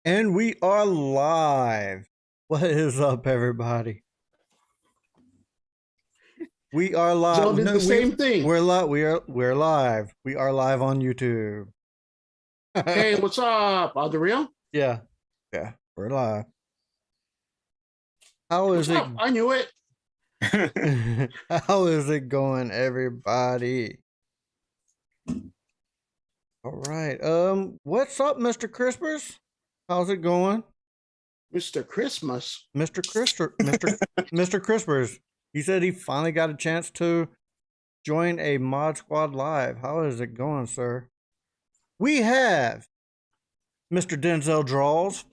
And we are live. What is up, everybody? We are Joe live. did the same thing. We're live. We're live. We are live on YouTube. Hey, what's up, Adriel? Yeah, we're live. How is What's it? up? I knew it. How is it going, everybody? All right. What's up, Mr. Crispers? How's it going, Mr. Christmas. Mr. Crispers? He said he finally got a chance to join a Mod Squad live. How is it going, sir? We have Mr. Denzell Draws,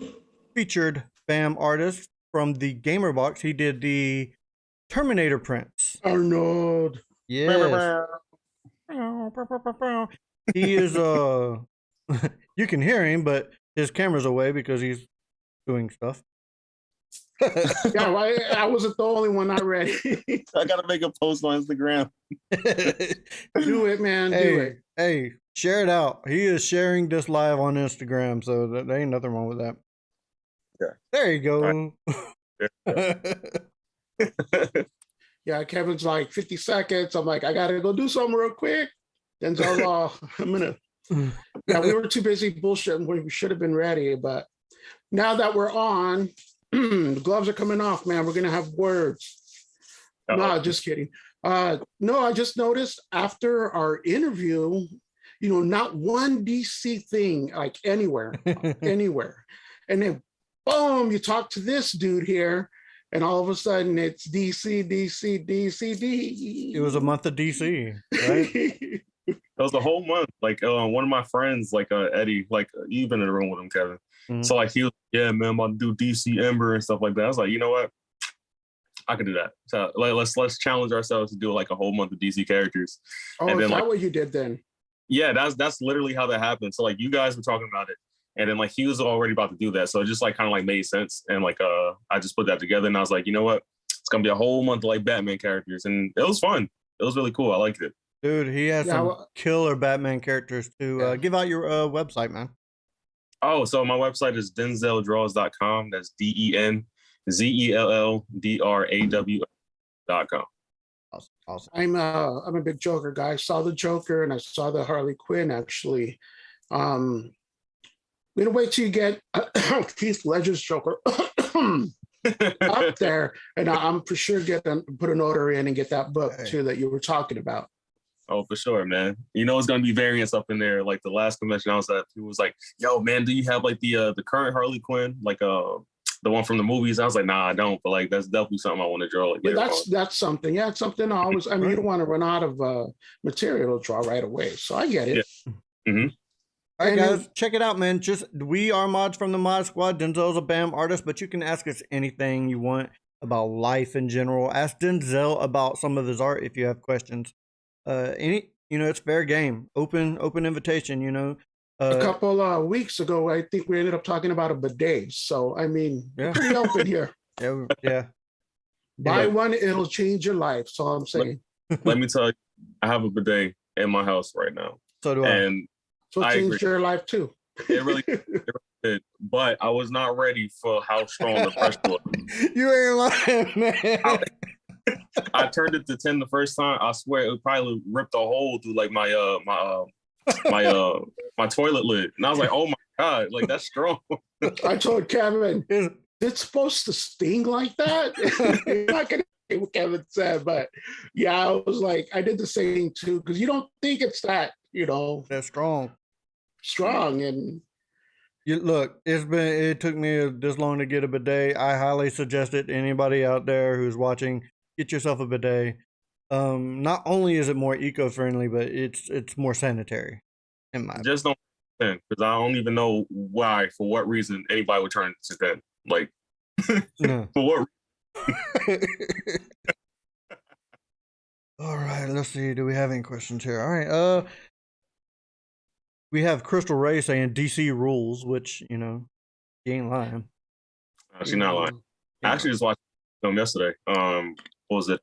featured BAM artist from the Gamer Box. He did the Terminator prints. Arnold. Yes. He is you can hear him, but his camera's away because he's doing stuff. Yeah, I wasn't the only one not ready. I gotta make a post on Instagram. Do it, man. Hey, do it. Hey, share it out. He is sharing this live on Instagram, so there ain't nothing wrong with that. Yeah. There you go. Right. Yeah, Kevin's like 50 seconds. I'm like, I gotta go do something real quick. Denzel, I'm gonna. Yeah, we were too busy bullshitting. We should have been ready, but now that we're on, the gloves are coming off, man. We're gonna have words. No, just kidding. No, I just noticed after our interview, not one DC thing, like anywhere. And then boom, you talk to this dude here, and all of a sudden it's DC, DC, DC, D. It was a month of DC, right? It was a whole month. Like one of my friends, like Eddie, like you've been in the room with him, Kevin. Mm-hmm. So like he was, yeah, man, I'm about to do DC Ember and stuff like that. I was like, you know what? I can do that. So like, let's challenge ourselves to do like a whole month of DC characters. Oh, and then, is that like, what you did then? Yeah, that's literally how that happened. So like you guys were talking about it, and then like he was already about to do that. So it just like kind of like made sense. And like I just put that together, and I was like, you know what? It's gonna be a whole month of like Batman characters, and it was fun. It was really cool. I liked it. Dude, he has some killer Batman characters too. Yeah. Give out your website, man. Oh, so my website is denzeldraws.com. That's DENZELLDRAW.com. Awesome. I'm a big Joker guy. I saw the Joker and I saw the Harley Quinn actually. We're gonna wait till you get Keith Ledger's Joker up there, and I'm for sure put an order in and get that book too that you were talking about. Oh, for sure, man. You know, it's going to be variants up in there. Like the last convention I was at, he was like, yo, man, do you have like the current Harley Quinn? Like the one from the movies? I was like, nah, I don't. But like, that's definitely something I want to draw. Like, yeah, that's something. Yeah, it's something I always, I mean, you don't want to run out of material to draw right away. So I get it. Yeah. Mm-hmm. All right, guys, check it out, man. We are mods from the Mod Squad. Denzell's a BAM artist, but you can ask us anything you want about life in general. Ask Denzell about some of his art if you have questions. It's fair game, open invitation. A couple weeks ago, I think we ended up talking about a bidet. So I mean, pretty open here. Yeah. Buy one, it'll change your life. So I'm saying. Let me tell you, I have a bidet in my house right now. So do I. And so it changed your life too. It really did. But I was not ready for how strong the pressure was. You ain't lying, man. I turned it to 10 the first time. I swear it probably ripped a hole through like my toilet lid, and I was like, "Oh my god, like that's strong." I told Kevin, "It's supposed to sting like that." You're not gonna say what Kevin said, but yeah, I was like, I did the same too because you don't think it's that, that's strong, and. Look, it took me this long to get a bidet. I highly suggest it to anybody out there who's watching. Get yourself a bidet. Not only is it more eco-friendly, but it's more sanitary. In my just don't because I don't even know why, for what reason anybody would turn to that. Like, for what? All right, let's see. Do we have any questions here? All right. We have Crystal Ray saying DC rules, which she ain't lying. She's not lying. I actually just watched the film yesterday. What was it?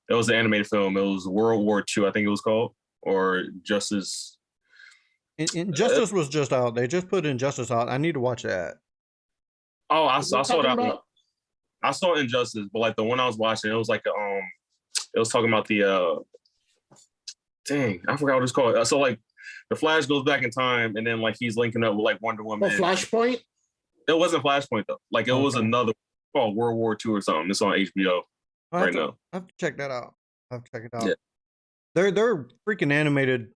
It was an animated film. It was World War II, I think it was called, or Justice. Injustice was just out. They just put Injustice out. I need to watch that. Oh, I What saw talking that one. about? I saw Injustice, but like the one I was watching, it was like it was talking about the dang, I forgot what it's called. So like the Flash goes back in time, and then like he's linking up with like Wonder Oh, Woman. Flashpoint. It wasn't Flashpoint though. Like it was Okay. another called World War II or something. It's on HBO right now. I have to check that out. I have to check it out. Yeah. Their freaking animated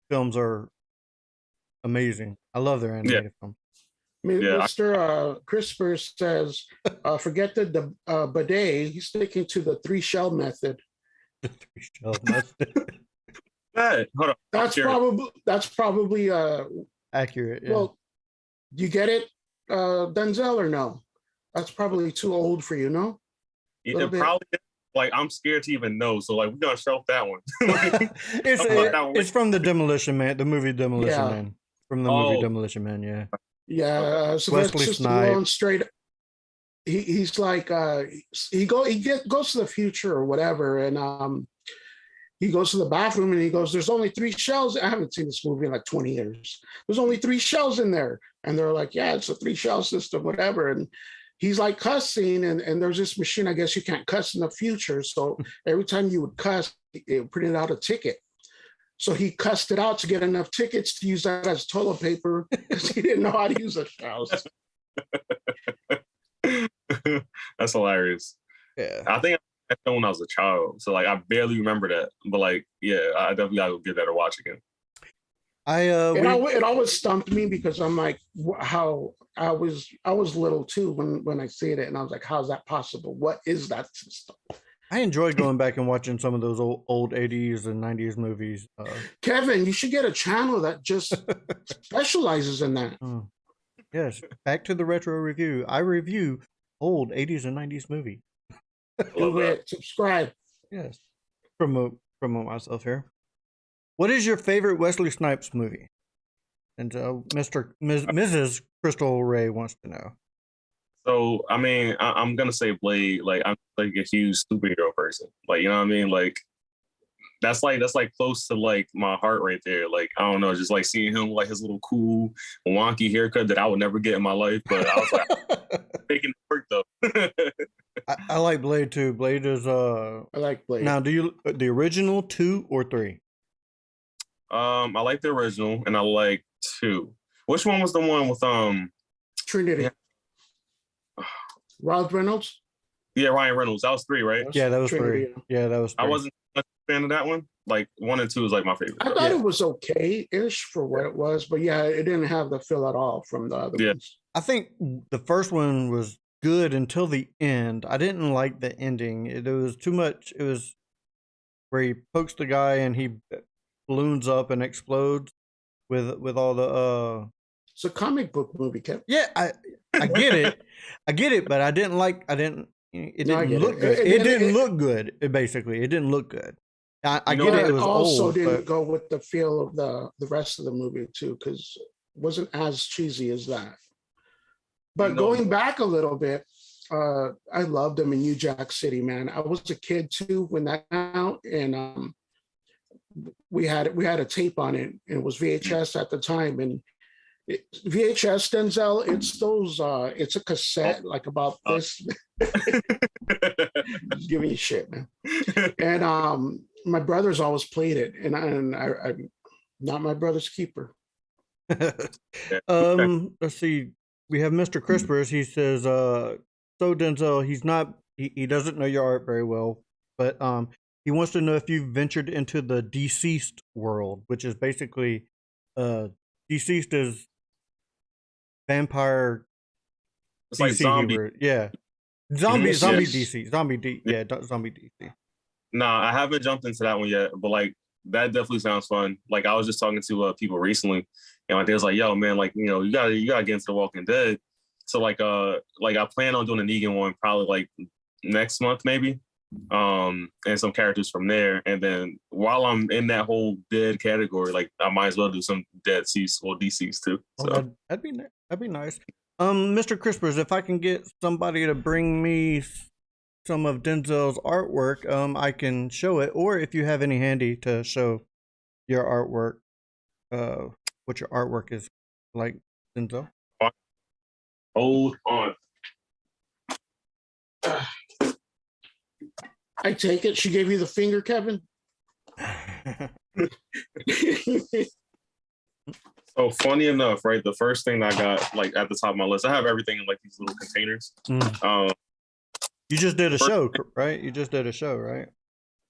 films are amazing. I love their animated films. Yeah, Mr. CRISPR says, forget the bidet. He's sticking to the 3 shell method. The 3 shell method. Hey, hold on. That's probably Accurate. Yeah. well, you get it, Denzell, or no? That's probably too old for you, no? It probably like I'm scared to even know. So like we're gonna shelf that one. It's from the Demolition Man, the movie Demolition Man. From the movie Demolition Man, yeah. Yeah, so Wesley that's just Snipes. going straight. He's like he goes to the future or whatever, and he goes to the bathroom and he goes, "There's only 3 shells." I haven't seen this movie in like 20 years. There's only 3 shells in there, and they're like, "Yeah, it's a 3 shell system, whatever." And he's like cussing, and there's this machine. I guess you can't cuss in the future, so every time you would cuss, it printed out a ticket. So he cussed it out to get enough tickets to use that as toilet paper because he didn't know how to use a shells. That's hilarious. Yeah. I think I saw when I was a child, so like I barely remember that. But like, yeah, I definitely gotta give that a watch again. It always stumped me because I'm like, how I was little too when I see it, and I was like, how's that possible? What is that system? I enjoy going back and watching some of those old 80s and 90s movies. Kevin, you should get a channel that just specializes in that. Yes, back to the retro review. I review old 80s and 90s movies. Do it. Subscribe. Yes. Promote myself here. What is your favorite Wesley Snipes movie? And Mrs. Crystal Ray wants to know. So I mean, I'm gonna say Blade. Like I'm like a huge superhero person. Like you know what I mean? Like that's like close to like my heart right there. Like I don't know, just like seeing him like his little cool wonky haircut that I would never get in my life. But I was like making it work though. I like Blade too. Blade is I like Blade. Now, do you the original 2 or 3? I like the original and I like 2. Which one was the one with Trinity? Yeah. Rod Reynolds? Yeah, Ryan Reynolds. That was 3, right? Yeah, that was Trinity. 3. Yeah, that was 3. I wasn't a fan of that one. Like 1 and 2 is like my favorite. I thought it was okay-ish for what it was, but yeah, it didn't have the feel at all from the other ones. I think the first one was good until the end. I didn't like the ending. It was too much. It was where he pokes the guy and he balloons up and explodes with all the It's a comic book movie, Kev. Yeah, I get it. I get it, but it didn't look good. It didn't look good. It didn't look good. I get it. It was also old, didn't go with the feel of the rest of the movie too, because it wasn't as cheesy as that. But going back a little bit, I loved them in New Jack City, man. I was a kid too when that came out, and we had a tape on it, and it was VHS at the time, and VHS, Denzell, it's those it's a cassette like about this. Just giving you shit, man. And my brothers always played it, and I'm not my brother's keeper. Let's see. We have Mr. Crispers. He says, so Denzell, he doesn't know your art very well, but he wants to know if you've ventured into the deceased world, which is basically deceased is vampire. It's like zombie. Yeah. Zombie DC. Zombie DC. Nah, I haven't jumped into that one yet, but like that definitely sounds fun. Like I was just talking to people recently, and like they was like, "Yo, man, like you gotta get into The Walking Dead." So like I plan on doing a Negan one probably like next month maybe, and some characters from there. And then while I'm in that whole dead category, like I might as well do some dead C's or DCs too. So that'd be nice. Mr. Crispers, if I can get somebody to bring me some of Denzell's artwork, I can show it. Or if you have any handy to show your artwork, what your artwork is like, Denzell. Hold on. I take it she gave you the finger, Kevin. So funny enough, right? The first thing I got like at the top of my list, I have everything in like these little containers. You just did a show, right? You just did a show, right?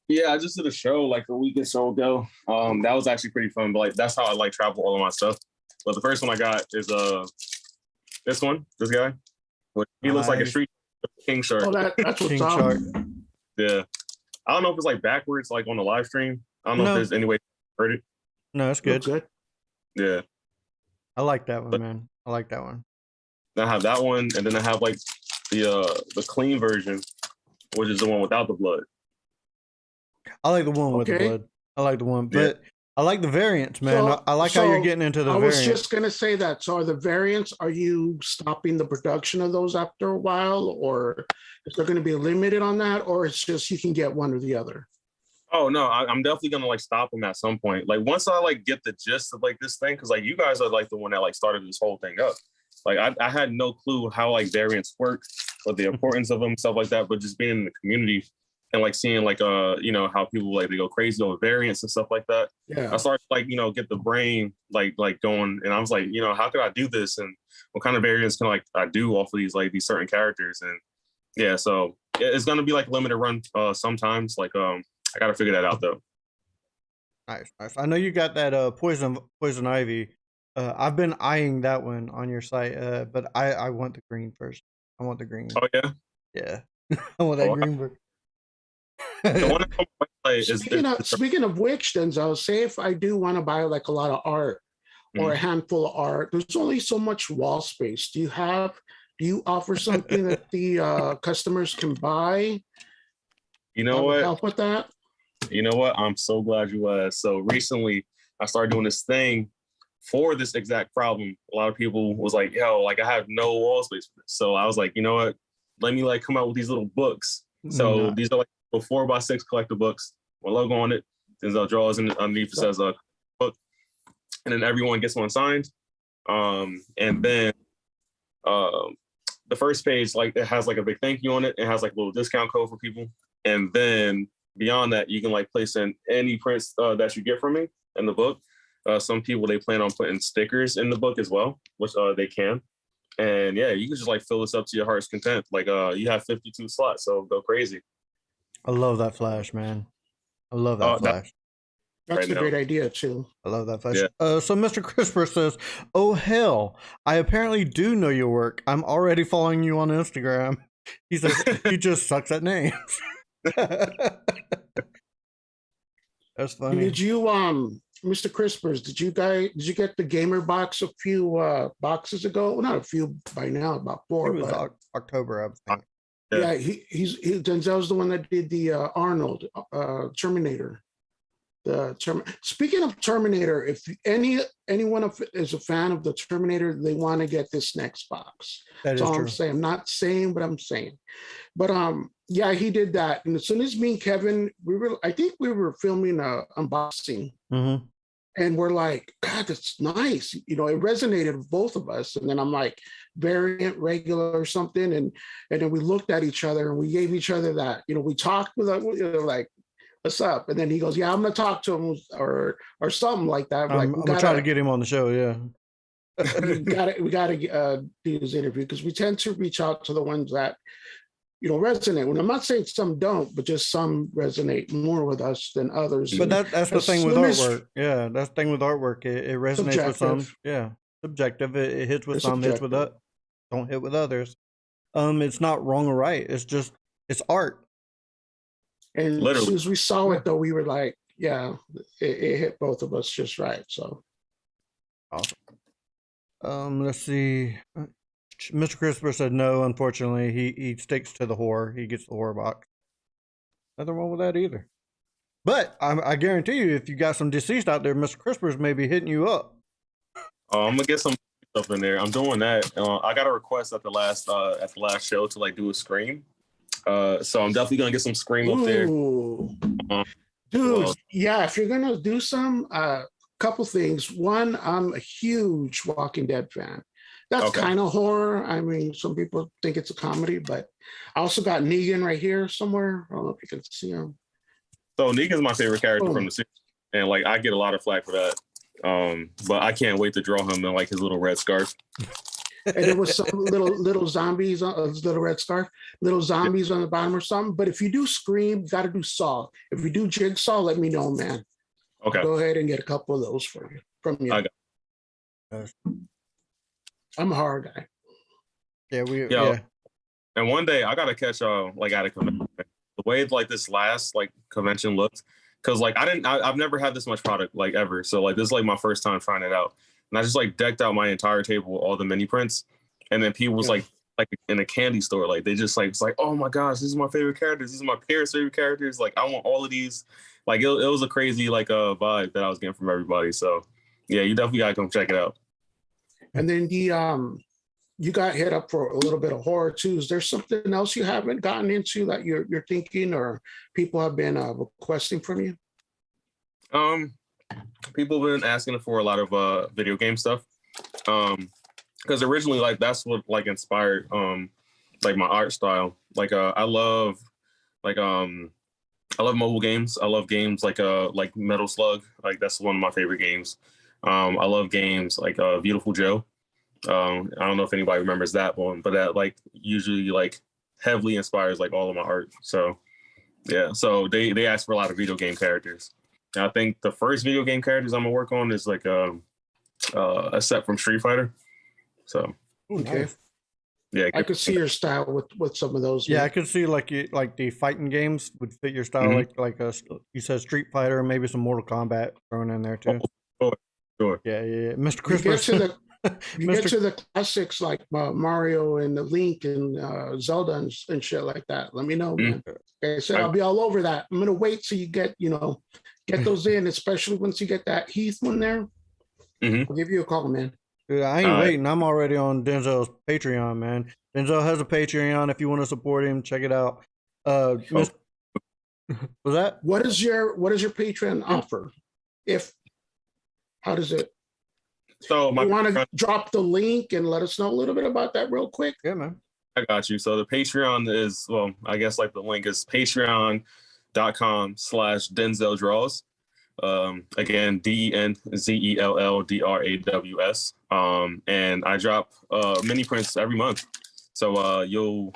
Yeah, I just did a show like a week or so ago. That was actually pretty fun, but like that's how I like travel all of my stuff. But the first one I got is this guy. He looks like a street king shark. Oh, that's what's King up. Shark. Yeah. I don't know if it's like backwards, like on the live stream. I don't know if there's any way to heard it. No, that's good. Good. Yeah. I like that one, man. I like that one. I have that one, and then I have like the clean version, which is the one without the blood. I like the one with the blood. I like the one, but I like the variants, man. So- I like how you're getting into the I was variants. just gonna say that. So are the variants, are you stopping the production of those after a while, or is there gonna be limited on that, or it's just you can get one or the other? Oh no, I'm definitely gonna like stop them at some point. Like once I like get the gist of like this thing, because like you guys are like the one that like started this whole thing up. Like I had no clue how like variants work or the importance of them, stuff like that. But just being in the community and like seeing like you know how people like they go crazy over variants and stuff like that. Yeah. I started like you know get the brain like going, and I was like you know how could I do this and what kind of variants can like I do off of these certain characters, and yeah, so it's gonna be like limited run sometimes. Like I gotta figure that out though. Nice. I know you got that poison ivy. I've been eyeing that one on your site, but I want the green first. I want the green. Oh yeah, Yeah. I want that green book. the one that is Speaking of which, Denzell, say if I do want to buy like a lot of art or a handful of art, there's only so much wall space. Do you offer something that the customers can buy? You know what? Help with that? You know what? I'm so glad you asked. So recently, I started doing this thing for this exact problem. A lot of people was like, "Yo, like I have no wall space for this." So I was like, you know what? Let me like come out with these little books. So these are like 4x6 collector books. My logo on it. Denzell draws and underneath it says book, and then everyone gets one signed. And then the first page like it has like a big thank you on it. It has like a little discount code for people, and then beyond that, you can like place in any prints that you get from me in the book. Some people they plan on putting stickers in the book as well, which they can. And yeah, you can just like fill this up to your heart's content. Like you have 52 slots, so go crazy. I love that flash, man. I love that flash. That's a great idea too. I love that flash. Yeah. So Mr. Crisper says, "Oh hell, I apparently do know your work. I'm already following you on Instagram." He says he just sucks at names. That's funny. Did you Mr. Crispers, did you get the gamer box a few boxes ago? Well, not a few by now, about 4. It was October, I think. Yeah, he's Denzell's the one that did the Arnold Terminator. Speaking of Terminator, if anyone is a fan of the Terminator, they want to get this next box. That's all I'm saying. I'm not saying, but I'm saying. But yeah, he did that. And as soon as me and Kevin, I think we were filming a unboxing. Mm-hmm. And we're like, God, that's nice. You know, it resonated with both of us. And then I'm like, variant, regular, or something. And then we looked at each other and we gave each other that. You know, we talked with like, what's up? And then he goes, yeah, I'm gonna talk to him or something like that. I'm gonna try to get him on the show. Yeah, we gotta do his interview because we tend to reach out to the ones that resonate. When I'm not saying some don't, but just some resonate more with us than others. But that's the thing with artwork. Yeah, that's the thing with artwork. It resonates with some. Yeah, subjective. It hits with some. Hits with others. Don't hit with others. It's not wrong or right. It's art. And as soon as we saw it, though, we were like, yeah, it hit both of us just right. So awesome. Let's see. Mr. Crisper said no, unfortunately. He sticks to the horror. He gets the horror box. Nothing wrong with that either. But I guarantee you, if you got some deceased out there, Mr. Crisper's maybe hitting you up. I'm gonna get some stuff in there. I'm doing that. I got a request at the last show to like do a scream. So I'm definitely gonna get some scream up there. Dude, yeah, if you're gonna do some, couple things. One, I'm a huge Walking Dead fan. That's Okay. kind of horror. I mean, some people think it's a comedy, but I also got Negan right here somewhere. I don't know if you can see him. So Negan's my favorite character Boom. from the series, and like I get a lot of flack for that. But I can't wait to draw him in like his little red scarf. And there was some little zombies on his little red scarf, little zombies on the bottom or something. But if you do Scream, you got to do Saw. If you do Jigsaw, let me know, man. Okay. Go ahead and get a couple of those for you from you. I got I'm a horror guy. Yeah, Yeah. And one day I gotta catch like at a convention. The way like this last like convention looked, because like I've never had this much product like ever. So like this is like my first time trying it out. And I just like decked out my entire table with all the mini prints. And then people was like in a candy store, like they just like it's like, oh my gosh, this is my favorite characters. This is my parents' favorite characters. Like I want all of these. Like it was a crazy like vibe that I was getting from everybody. So yeah, you definitely gotta come check it out. And then you got hit up for a little bit of horror too. Is there something else you haven't gotten into that you're thinking or people have been requesting from you? People have been asking for a lot of video game stuff. Because originally like that's what like inspired like my art style. Like I love mobile games. I love games like Metal Slug. Like that's one of my favorite games. I love games like Beautiful Joe. I don't know if anybody remembers that one, but that like usually like heavily inspires like all of my art. So yeah, so they ask for a lot of video game characters. And I think the first video game characters I'm gonna work on is like a set from Street Fighter. So okay, yeah, I could see your style with some of those. Yeah, man. I could see like the fighting games would fit your style, like you said, Street Fighter, maybe some Mortal Kombat thrown in there too. Sure. Yeah, Mr. You Christmas. get to the classics like Mario and the Link and Zelda and shit like that. Let me know, man. Like I said, I'll be all over that. I'm gonna wait till you get those in, especially once you get that Heath one there. I'll give you a call, man. Dude, I ain't waiting. I'm already on Denzell's Patreon, man. Denzel has a Patreon. If you want to support him, check it out. Was that? What is your Patreon offer? How does it? So you want to drop the link and let us know a little bit about that real quick? Yeah, man. I got you. So the Patreon is, well, I guess like the link is patreon.com/Denzell Draws. Again, DENZELLDRAWS. And I drop mini prints every month. So you'll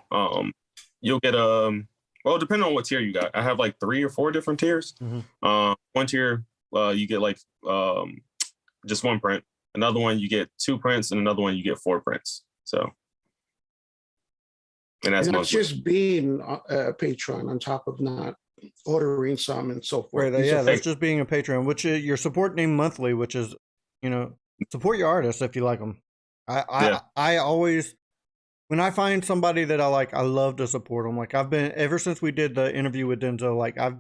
get well, depending on what tier you got. I have like 3 or 4 different tiers. One tier you get like just 1 print. Another one you get 2 prints, and another one you get 4 prints. So, and that's just being a patron on top of not ordering some and so forth. Right, yeah, that's just being a patron, which is, you're supporting him monthly, which is, support your artists if you like them. I always, when I find somebody that I like, I love to support them. Like I've been, ever since we did the interview with Denzell, like I've,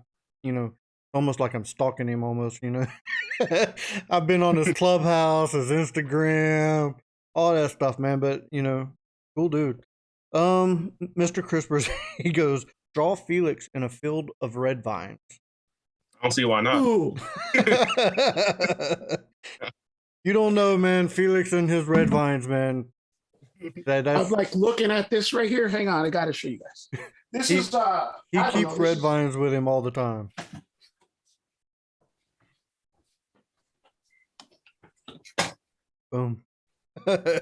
almost like I'm stalking him almost, I've been on his Clubhouse, his Instagram, all that stuff, man. But, cool dude. Mr. Crispers, he goes, draw Felix in a field of red vines. I don't see why not. You don't know, man. Felix and his red vines, man. I'm like looking at this right here. Hang on, I gotta show you guys. He keeps red vines with him all the time. Boom. I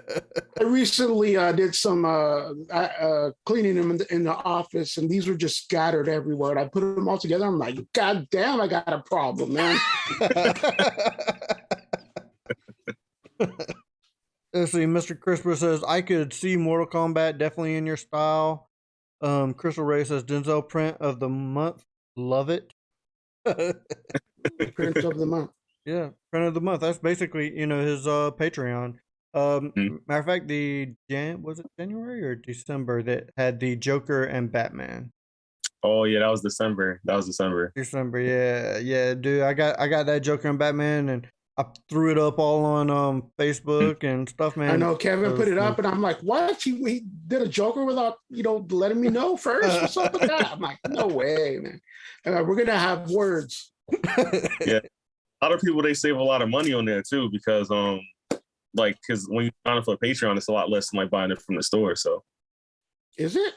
recently did some cleaning them in the office, and these were just scattered everywhere. And I put them all together. I'm like, God damn, I got a problem, man. Let's see. Mr. Crisper says, I could see Mortal Kombat definitely in your style. Crystal Ray says, Denzell print of the month. Love it. Print of the month. Yeah, print of the month. That's basically, his Patreon. Matter of fact, was it January or December that had the Joker and Batman? Oh yeah, that was December. December, yeah, dude. I got that Joker and Batman, and I threw it up all on Facebook and stuff, man. I know Kevin put it up, and I'm like, what? He did a Joker without letting me know first? What's up with that? I'm like, no way, man. We're gonna have words. Yeah. a lot of people they save a lot of money on there too because because when you sign up for Patreon, it's a lot less than like buying it from the store. So Is it?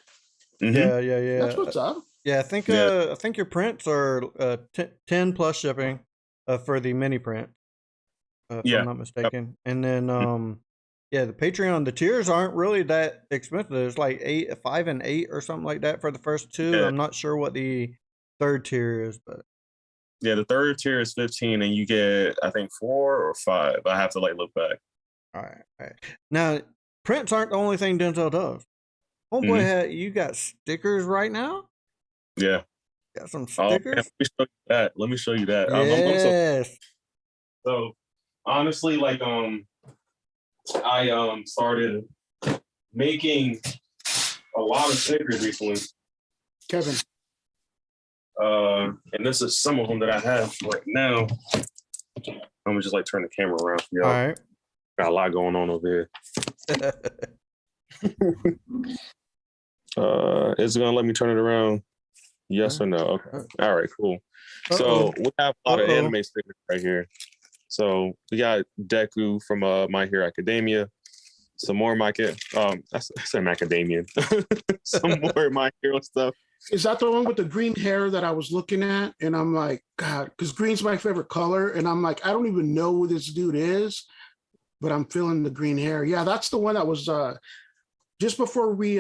Mm-hmm. Yeah. That's what's up. Yeah, I think your prints are 10 plus shipping for the mini print, if I'm not mistaken. And then the Patreon, the tiers aren't really that expensive. It's like 5 and 8 or something like that for the first two. Yeah. I'm not sure what the third tier is, but yeah, the third tier is 15, and you get I think 4 or 5. I have to like look back. all right. Now, prints aren't the only thing Denzell does. Homeboy, you got stickers right now? Yeah. Got some Oh, man, stickers? let me show you that. Yes. So honestly, like I started making a lot of stickers recently. Kevin. And this is some of them that I have right now. I'm gonna just like turn the camera around for y'all. All right. Got a lot going on over here. Is it gonna let me turn it around? Yes or no? Okay. All right, cool. So we have a lot of anime stickers right here. So we got Deku from My Hero Academia. Some more I said macadamia. Some more My Hero stuff. Is that the one with the green hair that I was looking at? And I'm like, God, because green's my favorite color. And I'm like, I don't even know who this dude is, but I'm feeling the green hair. Yeah, that's the one that was just before we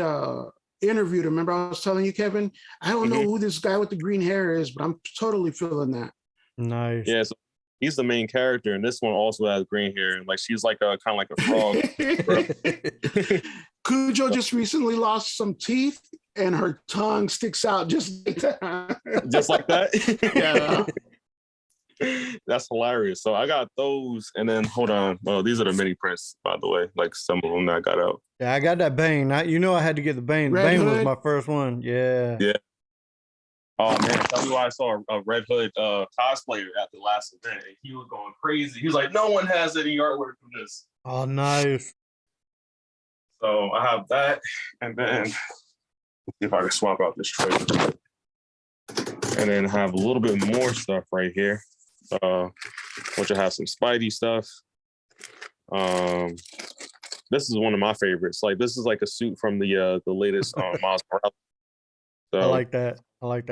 interviewed him. Remember I was telling you, Kevin, I don't know who this guy with the green hair is, but I'm totally feeling that. Nice. Yeah, so he's the main character, and this one also has green hair, and like she's like kind of like a frog. Cujo just recently lost some teeth, and her tongue sticks out just like that. Just like that? Yeah. That's hilarious. So I got those, and then hold on. Oh, these are the mini prints, by the way. Like some of them that I got out. Yeah, I got that Bane. I had to get the Bane. Red Bane Hood. was my first one. Yeah. Yeah. Oh man, tell me why I saw a Red Hood cosplayer at the last event, and he was going crazy. He was like, "No one has any artwork from this." Oh, nice. So I have that, and then if I can swap out this tray, and then have a little bit more stuff right here, which I have some Spidey stuff. This is one of my favorites. Like this is like a suit from the latest Miles Morales. So, I like that.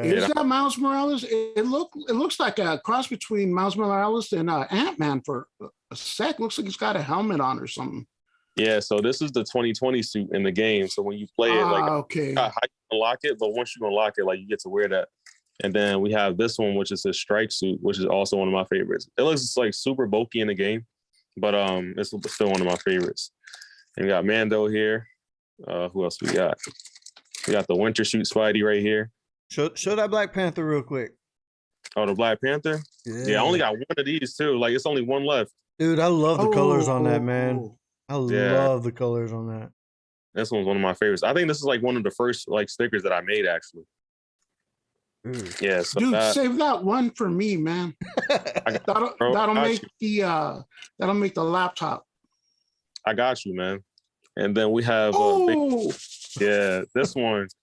Is that Miles Morales? It looks like a cross between Miles Morales and Ant-Man for a sec. Looks like he's got a helmet on or something. Yeah, so this is the 2020 suit in the game. So when you play it, like okay, how you unlock it, but once you unlock it, like you get to wear that. And then we have this one, which is a strike suit, which is also one of my favorites. It looks like super bulky in the game, but it's still one of my favorites. And we got Mando here. Who else we got? We got the winter suit Spidey right here. Show that Black Panther real quick. Oh, the Black Panther? Yeah, I only got one of these too. Like it's only one left. Dude, I love the colors on that, man. I love the colors on that. This one's one of my favorites. I think this is like one of the first like stickers that I made actually. Yeah, so dude, save that one for me, man. that'll make the laptop. I got you, man. And then we have this one's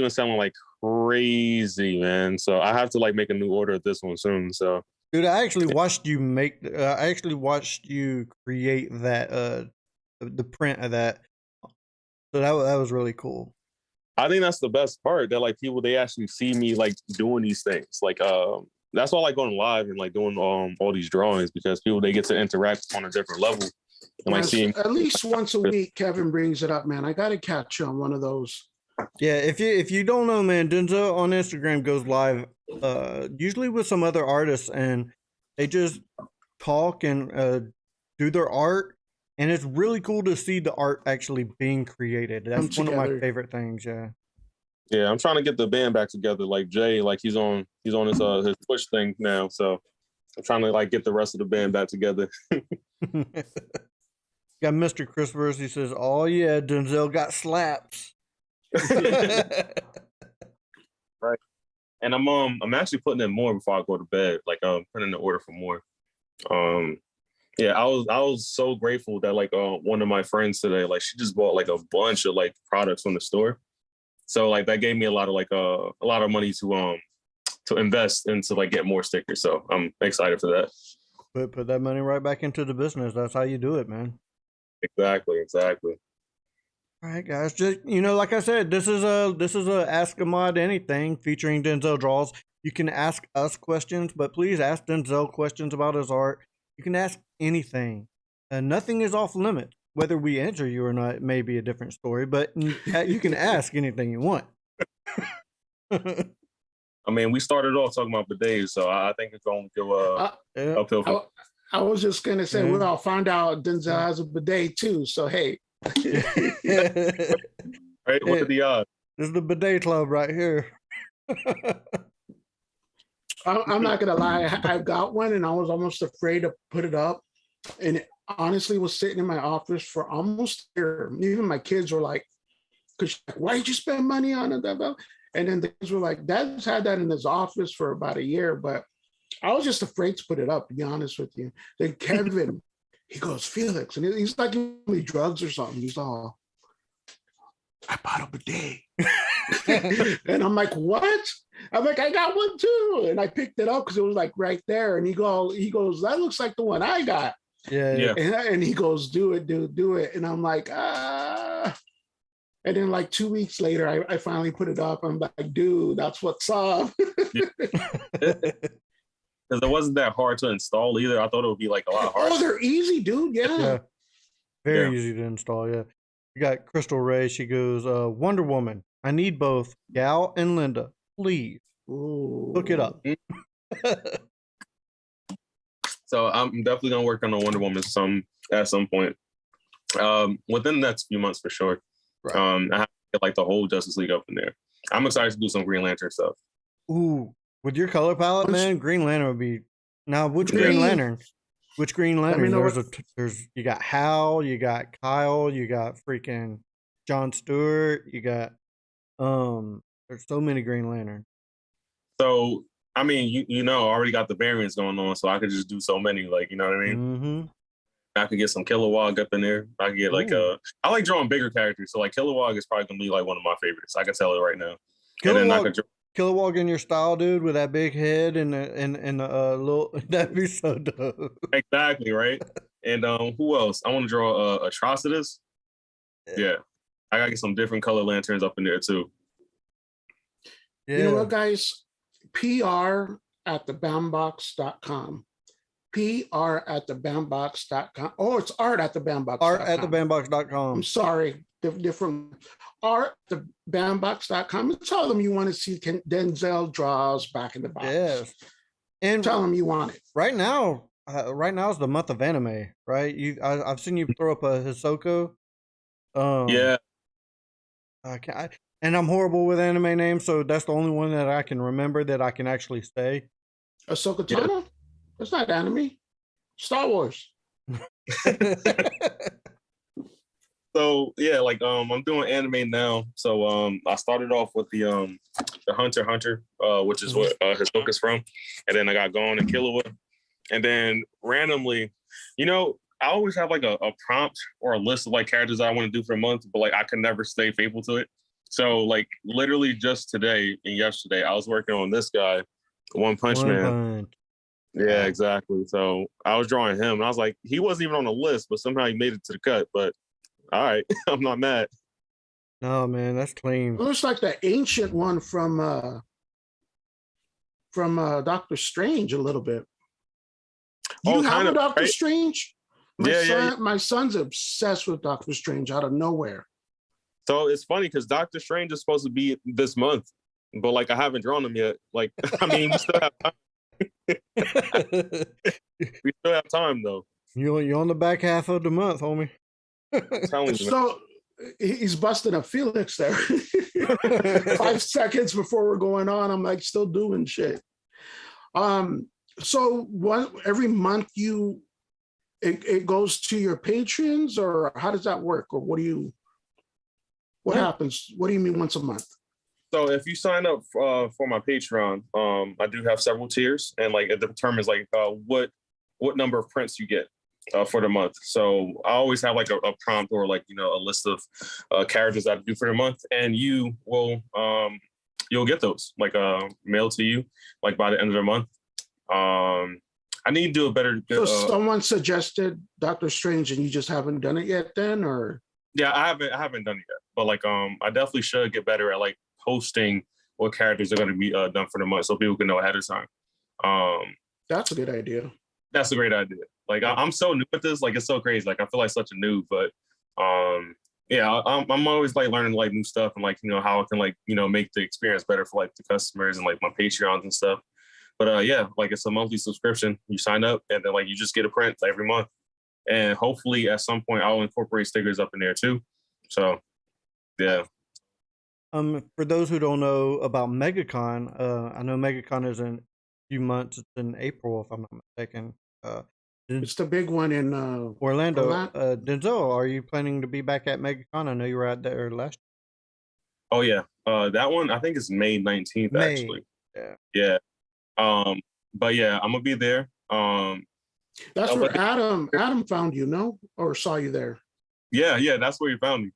been selling like crazy, man. So I have to like make a new order of this one soon. So dude, I actually watched you create that the print of that. So that was really cool. I think that's the best part, that like people, they actually see me like doing these things. Like that's why I like going live and like doing all these drawings, because people, they get to interact on a different level. And like seeing at least once a week, Kevin brings it up, man. I gotta catch you on one of those. Yeah, if you don't know, man, Denzell on Instagram goes live usually with some other artists, and they just talk and do their art, and it's really cool to see the art actually being created. That's one of my favorite things. Yeah, I'm trying to get the band back together. Like Jay, like he's on his Twitch thing now, so I'm trying to like get the rest of the band back together. Got Mr. Christopher. He says, "Oh yeah, Denzell got slaps." Right. And I'm actually putting in more before I go to bed. Like putting in the order for more. Yeah, I was so grateful that like one of my friends today, like she just bought like a bunch of like products from the store. So like that gave me a lot of money to to invest and to like get more stickers. So I'm excited for that. Put that money right back into the business. That's how you do it, man. Exactly. All right, guys. Just like I said, this is a Ask a Mod Anything featuring Denzell Draws. You can ask us questions, but please ask Denzell questions about his art. You can ask anything. Nothing is off limits. Whether we answer you or not may be a different story, but you can ask anything you want. I mean, we started off talking about bidets, so I think it's going to go uphill. I was just gonna say we'll all find out Denzell has a bidet too. So hey, right? What are the odds? This is the bidet club right here. I'm not gonna lie. I've got one, and I was almost afraid to put it up, and it honestly was sitting in my office for almost a year. Even my kids were like, "Why did you spend money on it?" And then the kids were like, "Dad's had that in his office for about a year," but I was just afraid to put it up, to be honest with you. Then Kevin, he goes, "Felix," and he's like giving me drugs or something. He's all, "I bought a bidet." And I'm like, "What?" I'm like, "I got one too." And I picked it up because it was like right there. And he goes, "That looks like the one I got." Yeah. And he goes, "Do it, dude, do it." And I'm like, ah. And then like 2 weeks later, I finally put it up. I'm like, "Dude, that's what's up." Because it wasn't that hard to install either. I thought it would be like a lot harder. Oh, they're easy, dude. Yeah. Very easy to install. Yeah. You got Crystal Ray. She goes, Wonder Woman. I need both Gal and Linda. Please. Ooh. Look it up. So I'm definitely gonna work on the Wonder Woman at some point. Within the next few months for sure. Right. I have to get like the whole Justice League up in there. I'm excited to do some Green Lantern stuff. Ooh. With your color palette, man, Green Lantern would be. Now, which Green Lantern? Which Green Lantern? There's you got Hal, you got Kyle, you got freaking John Stewart, you got there's so many Green Lanterns. So I mean, I already got the variants going on, so I could just do so many, like, you know what I mean? Mm-hmm. I could get some Kilowog up in there. I could get like I like drawing bigger characters, so like Kilowog is probably gonna be like one of my favorites. I can tell it right now. Kilowog in your style, dude, with that big head and the little, that'd be so dope. Exactly, right? And who else? I want to draw Atrocitus. Yeah. I gotta get some different color lanterns up in there too. Yeah. You know what, guys? PR at thebandbox.com. PR@thebandbox.com. Oh, it's art at thebandbox.com. Art@thebandbox.com. I'm sorry. Different art@thebandbox.com. And tell them you want to see Denzell Draws back in the box. Yes. And tell them you want it. Right now is the month of anime, right? I've seen you throw up a Hisoko. Yeah. And I'm horrible with anime names, so that's the only one that I can remember that I can actually say. Ahsoka Tano? Yeah. That's not anime. Star Wars. So yeah, like I'm doing anime now. So I started off with the Hunter x Hunter, which is what Hisoka's from, and then I got Gon and Killua, and then randomly, I always have like a prompt or a list of like characters I want to do for a month, but like I can never stay faithful to it. So like literally just today and yesterday, I was working on this guy, One Punch Man. Yeah, exactly. So I was drawing him, and I was like, he wasn't even on the list, but somehow he made it to the cut. But all right, I'm not mad. No, man, that's clean. It looks like the ancient one from Doctor Strange a little bit. You have a Doctor Strange? My son's obsessed with Doctor Strange out of nowhere. So it's funny because Doctor Strange is supposed to be this month, but like I haven't drawn him yet. Like, I mean, we still have time. We still have time though. You're on the back half of the month, homie. So he's busting a Felix there. 5 seconds before we're going on, I'm like still doing shit. So every month it goes to your patrons, or how does that work, or what happens? What do you mean once a month? So if you sign up for my Patreon, I do have several tiers, and like it determines like what number of prints you get for the month. So I always have like a prompt or like a list of characters that I do for the month, and you will you'll get those like mailed to you like by the end of the month. I need to do a better. So someone suggested Doctor Strange, and you just haven't done it yet, then, or? Yeah, I haven't done it yet, but like I definitely should get better at like posting what characters are going to be done for the month, so people can know ahead of time. That's a good idea. That's a great idea. Like I'm so new at this, like it's so crazy. Like I feel like such a noob, but yeah, I'm always like learning like new stuff and like how I can like make the experience better for like the customers and like my Patreons and stuff. But yeah, like it's a monthly subscription. You sign up and then like you just get a print every month. And hopefully at some point I'll incorporate stickers up in there too. So yeah. For those who don't know about MegaCon, I know MegaCon is in a few months. It's in April, if I'm not mistaken. It's the big one in Orlando. Denzell, are you planning to be back at MegaCon? I know you were out there last year. Oh yeah. That one I think is May 19th actually. Yeah. But yeah, I'm gonna be there. That's where Adam found you, no? Or saw you there? Yeah, that's where he found me.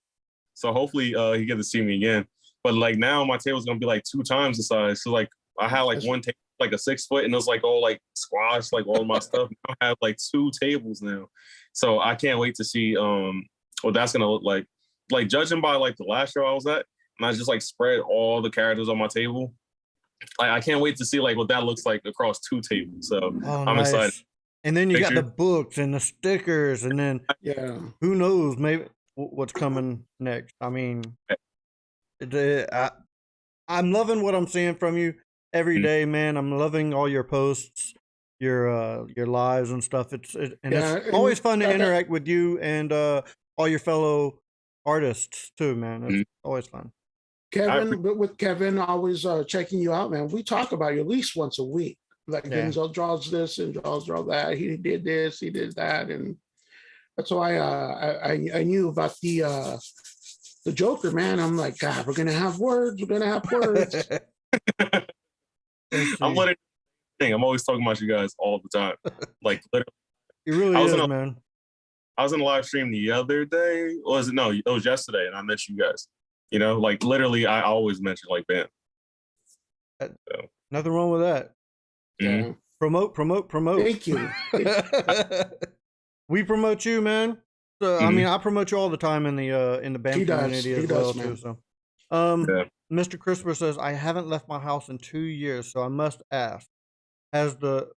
So hopefully he gets to see me again. But like now my table's gonna be like 2 times the size. So like I had like one table like a 6 foot and it was like all like squashed, like all of my stuff. Now I have like 2 tables now. So I can't wait to see what that's gonna look like. Like judging by like the last show I was at, and I just like spread all the characters on my table. I can't wait to see like what that looks like across 2 tables. So I'm excited. And then you got the books and the stickers, and then who knows, maybe what's coming next. I mean, I'm loving what I'm seeing from you every day, man. I'm loving all your posts, your lives and stuff. It's always fun to interact with you and all your fellow artists too, man. It's always fun. Kevin, but with Kevin always checking you out, man. We talk about you at least once a week. Like Denzell draws this and draws that. He did this, he did that, and that's why I knew about the Joker, man. I'm like, God, we're gonna have words. We're gonna have words. I'm always talking about you guys all the time. Like literally, it really is, man. I was in a live stream the other day. Or was it? No, it was yesterday, and I mentioned you guys. Like literally, I always mention like Bam. So. Nothing wrong with that. Yeah. Promote. Thank you. We promote you, man. So I mean, I promote you all the time in the band community as well too. So, Mr. Crisper says, I haven't left my house in 2 years, so I must ask: has the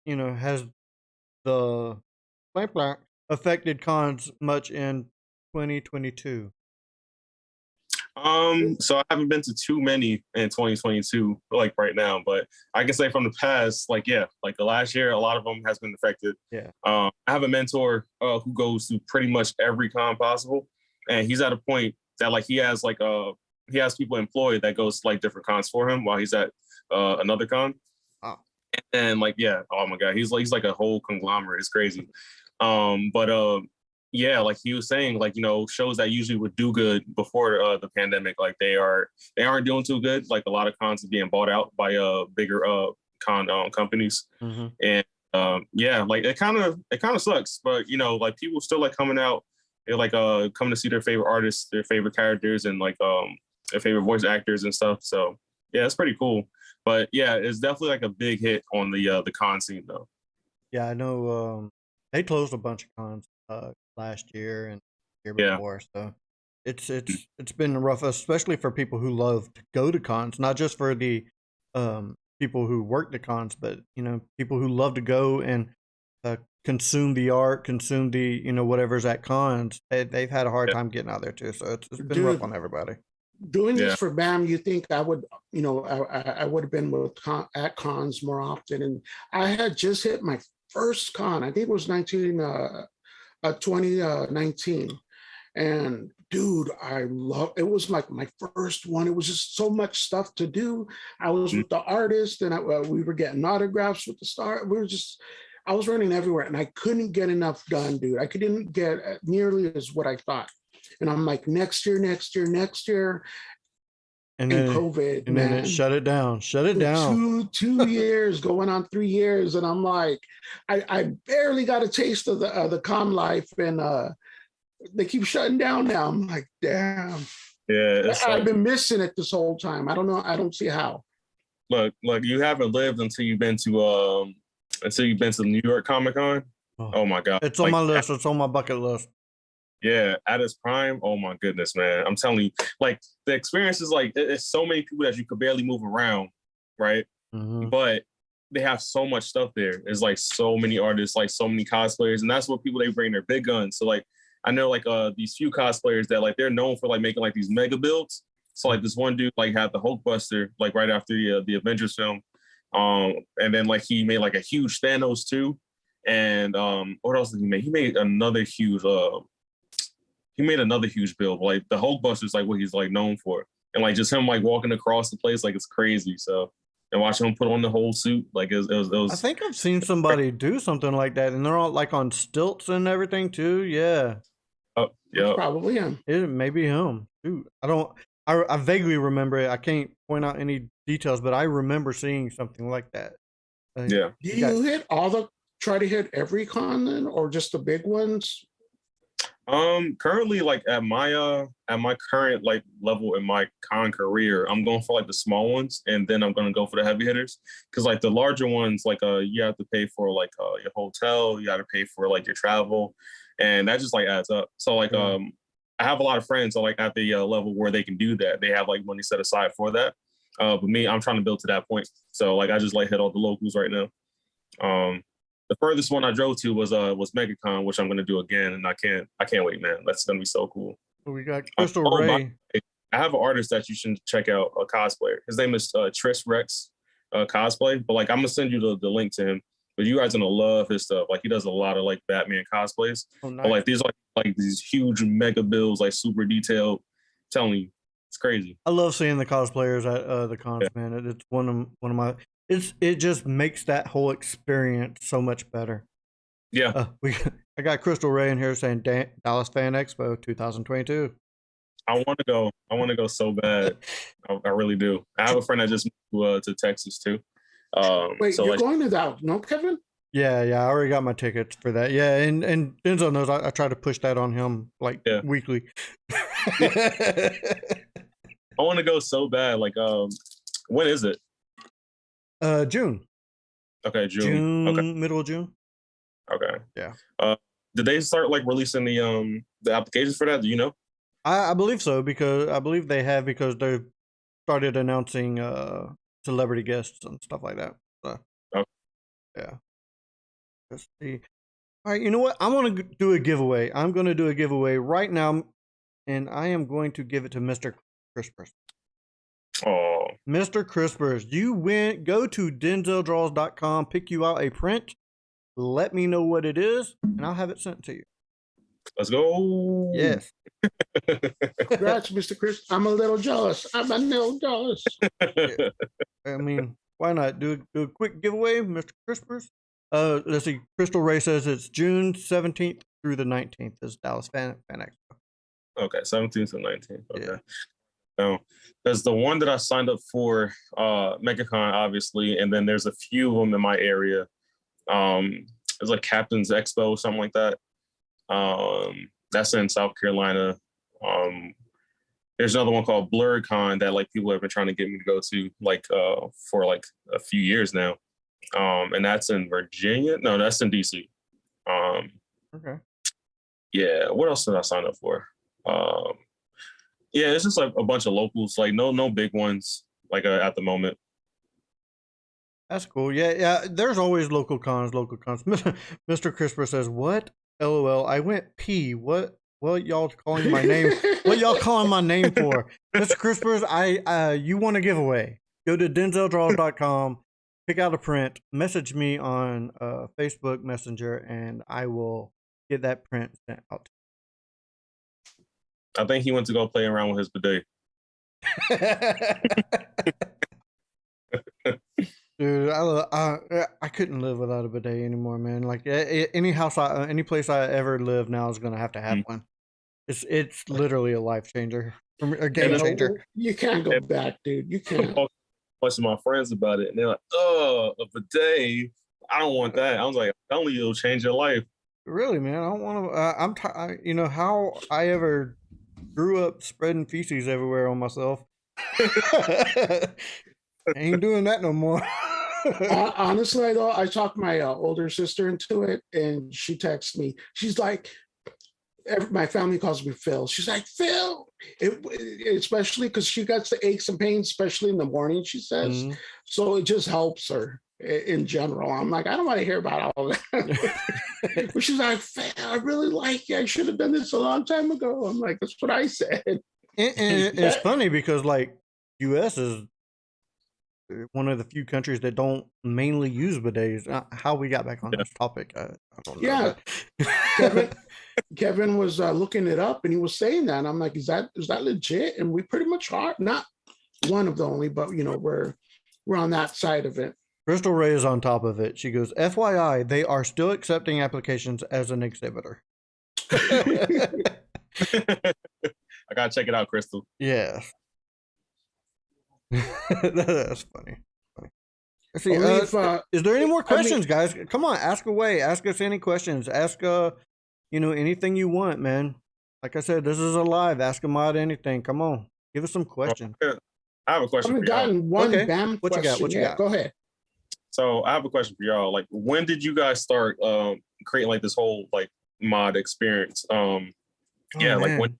affected cons much in 2022? So I haven't been to too many in 2022, like right now, but I can say from the past, like the last year, a lot of them has been affected. Yeah. I have a mentor who goes to pretty much every con possible, and he's at a point that like he has people employed that goes to like different cons for him while he's at another con. Oh. And like oh my god, he's like a whole conglomerate. It's crazy. Yeah, like he was saying, like shows that usually would do good before the pandemic, like they aren't doing too good. Like a lot of cons are being bought out by bigger con companies, and like it kind of sucks. But like people still like coming out, they're like coming to see their favorite artists, their favorite characters, and like their favorite voice actors and stuff. So yeah, it's pretty cool. But yeah, it's definitely like a big hit on the con scene though. Yeah, I know they closed a bunch of cons last year and the year before, so it's been rough, especially for people who love to go to cons, not just for the people who work the cons, but people who love to go and consume the art, consume the whatever's at cons. They've had a hard time getting out there too, so it's been rough on everybody. Doing this for BAM, you think I would, I would have been at cons more often, and I had just hit my first con. I think it was 2019, and dude, it was like my first one. It was just so much stuff to do. I was with the artist, and we were getting autographs with the star. I was running everywhere, and I couldn't get enough done, dude. I couldn't get nearly as what I thought. And I'm like, next year. And then COVID, and then it shut it down. 2 years, going on 3 years, and I'm like, I barely got a taste of the con life, and they keep shutting down now. I'm like, damn. Yeah, I've been missing it this whole time. I don't know. I don't see how. look, you haven't lived until you've been to New York Comic Con. Oh my god, it's on my list. It's on my bucket list. Yeah, at its prime. Oh my goodness, man! I'm telling you, like the experience is like it's so many people that you could barely move around, right? Mm-hmm. But they have so much stuff there. There's like so many artists, like so many cosplayers, and that's what people they bring their big guns. So like I know like these few cosplayers that like they're known for like making like these mega builds. So like this one dude like had the Hulkbuster like right after the Avengers film, and then like he made like a huge Thanos too, and what else did he make? He made another huge build. Like the Hulkbuster is like what he's like known for, and like just him like walking across the place like it's crazy. So and watching him put on the whole suit like it was I think I've seen somebody do something like that, and they're all like on stilts and everything too. Yeah. Oh yeah, It's probably him. It may be him. Dude, I vaguely remember it. I can't point out any details, but I remember seeing something like that. Yeah. Do you try to hit every con then, or just the big ones? Currently like at my current like level in my con career, I'm going for like the small ones, and then I'm gonna go for the heavy hitters. Cause like the larger ones, like you have to pay for like your hotel, you gotta pay for like your travel, and that just like adds up. So like I have a lot of friends so like at the level where they can do that. They have like money set aside for that. But me, I'm trying to build to that point. So like I just like hit all the locals right now. The furthest one I drove to was MegaCon, which I'm gonna do again, and I can't wait, man. That's gonna be so cool. We got Crystal Ray. I have an artist that you should check out, a cosplayer. His name is Tris Rex cosplay. But like I'm gonna send you the link to him. But you guys are gonna love his stuff. Like he does a lot of like Batman cosplays. Oh, nice. But like these like these huge mega builds, like super detailed. I'm telling you, it's crazy. I love seeing the cosplayers at the cons, man. It's one of my. It just makes that whole experience so much better. Yeah. I got Crystal Ray in here saying Dallas Fan Expo 2022. I want to go so bad. I really do. I have a friend that just moved to Texas too. Wait, so you're like, going to that? No, Kevin? Yeah, I already got my tickets for that. Yeah, and Denzell knows I try to push that on him like weekly. I want to go so bad. Like, when is it? June. Okay, June. Okay. Middle of June. Okay. Yeah. Did they start like releasing the applications for that? Do you know? I believe so, because I believe they have, because they've started announcing celebrity guests and stuff like that. So, okay. Yeah. Let's see. All right, you know what? I want to do a giveaway. I'm going to do a giveaway right now, and I am going to give it to Mr. Crispers. Oh, Mr. Crispers, go to DenzellDraws.com, pick you out a print, let me know what it is, and I'll have it sent to you. Let's go. Yes. Congrats, Mr. Chris. I'm a little jealous. Yeah. I mean, why not do a quick giveaway, Mr. Crispers? Let's see. Crystal Ray says it's June 17th through the 19th is Dallas Fan Expo. Okay, 17th and 19th. Okay. Yeah. Now, there's the one that I signed up for, MegaCon, obviously, and then there's a few of them in my area. There's like Captain's Expo, something like that. That's in South Carolina. There's another one called BlurredCon that like people have been trying to get me to go to like for like a few years now. And that's in Virginia. No, that's in DC. Okay. Yeah. What else did I sign up for? Yeah, it's just like a bunch of locals, like no big ones, like at the moment. That's cool. Yeah. There's always local cons. Mr. Crisper says, "What? LOL. I went pee. What y'all calling my name? What y'all calling my name for?" Mr. Crispers, you want a giveaway? Go to DenzellDraws.com, pick out a print, message me on Facebook Messenger, and I will get that print sent out. I think he went to go play around with his bidet. Dude, I couldn't live without a bidet anymore, man. Like any place I ever live now is gonna have to have one. It's literally a life changer, a game changer. You can't go back, dude. You can't. Bunch of my friends about it, and they're like, "Oh, a bidet? I don't want that." I was like, "Only it'll change your life." Really, man. I don't want to. You know how I ever grew up spreading feces everywhere on myself. Ain't doing that no more. Honestly, though, I talked my older sister into it, and she texts me. She's like, my family calls me Phil. She's like, Phil, especially because she gets the aches and pains, especially in the morning, she says. Mhm. So it just helps her in general. I'm like, I don't want to hear about all that. But she's like, Phil, I really like you. I should have done this a long time ago. I'm like, that's what I said. And it's funny because like U.S. is one of the few countries that don't mainly use bidets. How we got back on this topic, I don't know. Yeah, Kevin was looking it up, and he was saying that, and I'm like, is that legit? And we pretty much are. Not one of the only, but we're on that side of it. Crystal Ray is on top of it. She goes, FYI, they are still accepting applications as an exhibitor. I gotta check it out, Crystal. Yeah. That's funny. Let's see. Is there any more questions, guys? Come on, ask away. Ask us any questions. Ask anything you want, man. Like I said, this is a live. Ask a mod anything. Come on, give us some questions. I have a question. I haven't gotten one BAM what question. What you got? Go ahead. So I have a question for y'all. Like, when did you guys start creating like this whole like mod experience? Like when?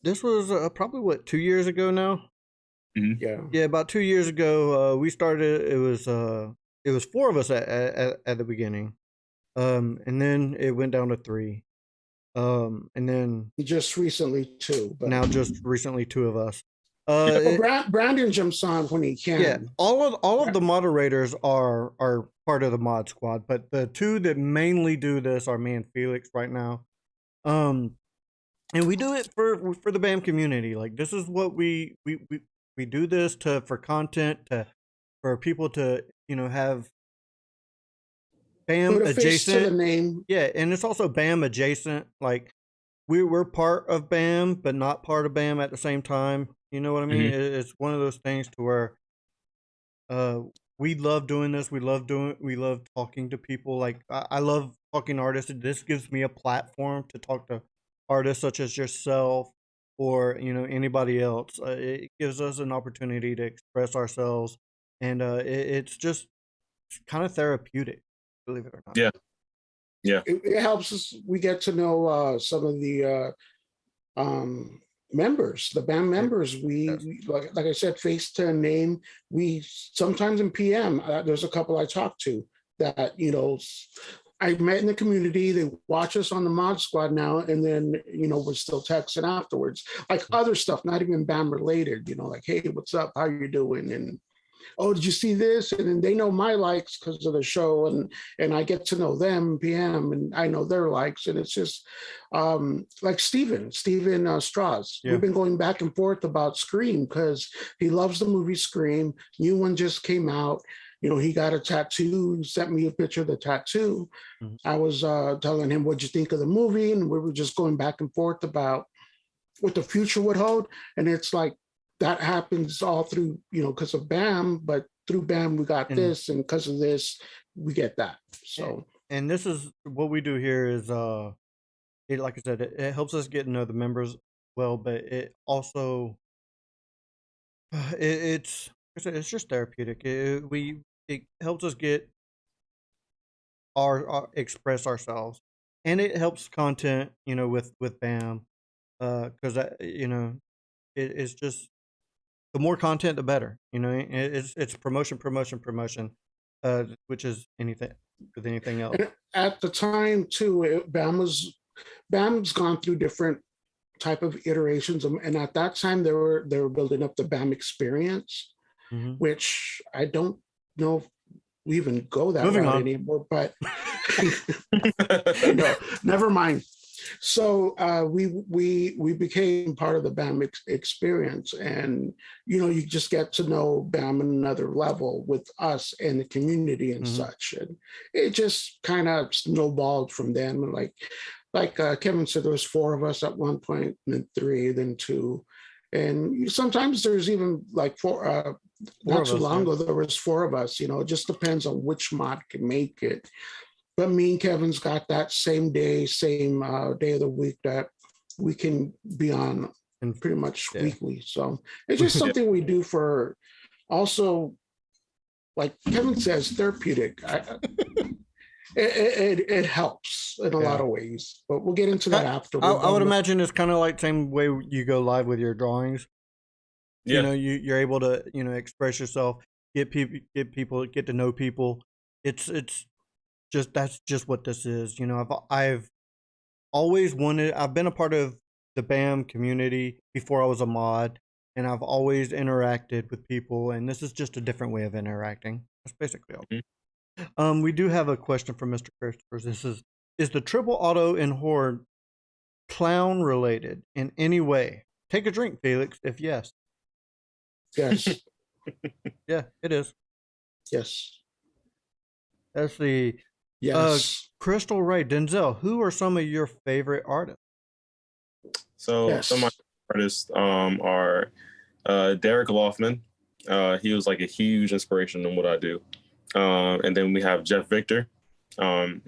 This was probably what 2 years ago now. Mm-hmm. Yeah, about 2 years ago, we started. It was 4 of us at the beginning, and then it went down to 3, and then just recently 2. But now just recently 2 of us. Brandon jumps on when he can. Yeah, all of the moderators are part of the mod squad, but the 2 that mainly do this are me and Felix right now. And we do it for the BAM community. Like, this is what we do this for content, for people to have BAM adjacent to the name. Yeah, and it's also BAM adjacent. Like, we're part of BAM, but not part of BAM at the same time. You know what I mean? Mm-hmm. It's one of those things to where we love doing this. We love talking to people. Like, I love talking to artists. This gives me a platform to talk to artists such as yourself or anybody else. It gives us an opportunity to express ourselves, and it's just kind of therapeutic, believe it or not. Yeah. It helps us. We get to know some of the members, the BAM members. We like I said, face to name. We sometimes in PM, there's a couple I talked to that I met in the community. They watch us on the mod squad now, and then we're still texting afterwards, like other stuff, not even BAM related. Like, hey, what's up? How you doing? And oh, did you see this? And then they know my likes because of the show, and I get to know them PM, and I know their likes, and it's just like Steven Strauss. Yeah. We've been going back and forth about Scream because he loves the movie Scream. New one just came out. He got a tattoo, sent me a picture of the tattoo. Mm-hmm. I was telling him, what'd you think of the movie? And we were just going back and forth about what the future would hold. And it's like, that happens all through, because of BAM, but through BAM, we got this, and because of this, we get that. So, and this is what we do here is, like I said, it helps us get to know the members well, but it also, it's just therapeutic. It helps us get our express ourselves, and it helps content, with BAM, because it's just, the more content, the better. It's promotion, which is anything with anything else. And at the time too, BAM's gone through different type of iterations, and at that time they were building up the BAM experience, mm-hmm. which I don't know if we even go that route anymore. But no, never mind. So we became part of the BAM experience, and you just get to know BAM on another level with us and the community and mm-hmm. such, and it just kind of snowballed from then. Like Kevin said, there was 4 of us at one point, and then 3, then 2, and sometimes there's even like 4. Not too long ago, there was 4 of us. It just depends on which mod can make it. But me and Kevin's got that same day of the week that we can be on pretty much weekly. So it's just something we do for also, like Kevin says, therapeutic. It helps in a lot of ways, but we'll get into that after. I would imagine it's kind of like same way you go live with your drawings. Yeah. You know, you're able to, you know, express yourself, get to know people. It's just, that's just what this is. You know, I've always wanted, I've been a part of the BAM community before I was a mod, and I've always interacted with people, and this is just a different way of interacting. That's basically all. Mm-hmm. We do have a question from Mr. Christopher. This is the triple auto in Horde clown related in any way? Take a drink, Felix, if yes. Yes. Yeah, it is. Yes. That's the yes. Crystal Ray. Denzell, who are some of your favorite artists? So some of my artists are Derek Loffman. He was like a huge inspiration in what I do. And then we have Jeff Victor.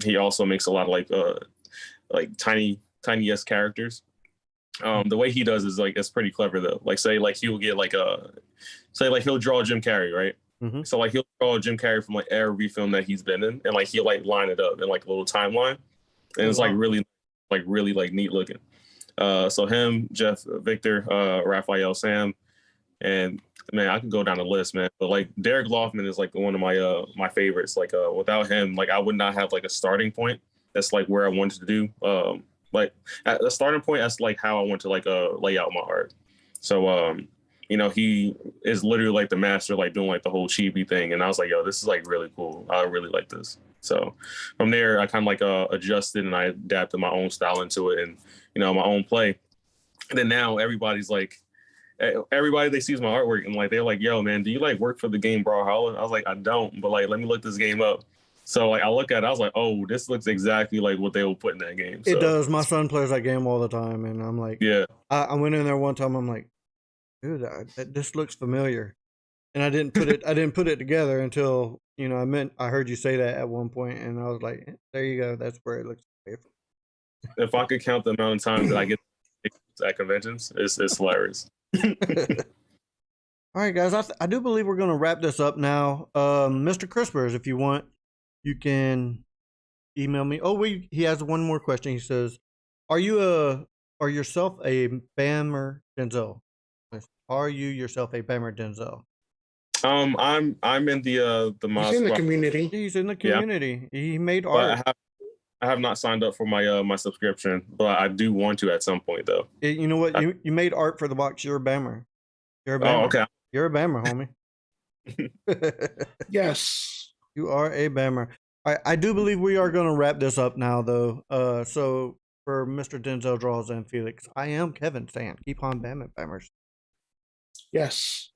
He also makes a lot of like tiny yes characters. The way he does is like, it's pretty clever though. Like say like he'll get like he'll draw Jim Carrey, right? Mm-hmm. So like he'll draw Jim Carrey from like every film that he's been in, and like he'll like line it up in like a little timeline, and it's like really neat looking. So him, Jeff Victor, Raphael Sam, and man, I can go down the list, man. But like Derek Loffman is like one of my favorites. Like without him, like I would not have like a starting point. That's like where I wanted to do. Like at the starting point, that's like how I want to like lay out my art. So you know, he is literally like the master, like doing like the whole chibi thing. And I was like, yo, this is like really cool. I really like this. So from there, I kind of like adjusted and I adapted my own style into it and, you know, my own play. And then now everybody's like, everybody they sees my artwork and like, they're like, yo, man, do you like work for the game Brawlhalla? I was like, I don't, but like, let me look this game up. So like, I look at it, I was like, oh, this looks exactly like what they will put in that game. It does. My son plays that game all the time. And I'm like, yeah, I went in there one time. I'm like, dude, this looks familiar, and I didn't put it together until, you know, I heard you say that at one point, and I was like, there you go, that's where it looks familiar. If I could count the amount of times that I get at conventions, it's hilarious. All right, guys, I do believe we're going to wrap this up now. Mr. Crispers, if you want, you can email me. Oh, he has one more question. He says, are yourself a BAMmer, Denzell? Are you yourself a BAMmer, Denzell? I'm in the mod. He's in the community. He's in the community. Yeah. He made art. I have not signed up for my my subscription, but I do want to at some point though. You know what? You made art for the box. You're a BAMmer. You're a BAMmer. Oh, okay. You're a BAMmer, homie. Yes. You are a BAMmer. I do believe we are going to wrap this up now, though. So for Mr. Denzell Draws and Felix, I am Kevin saying, keep on BAMming, BAMmers. Yes.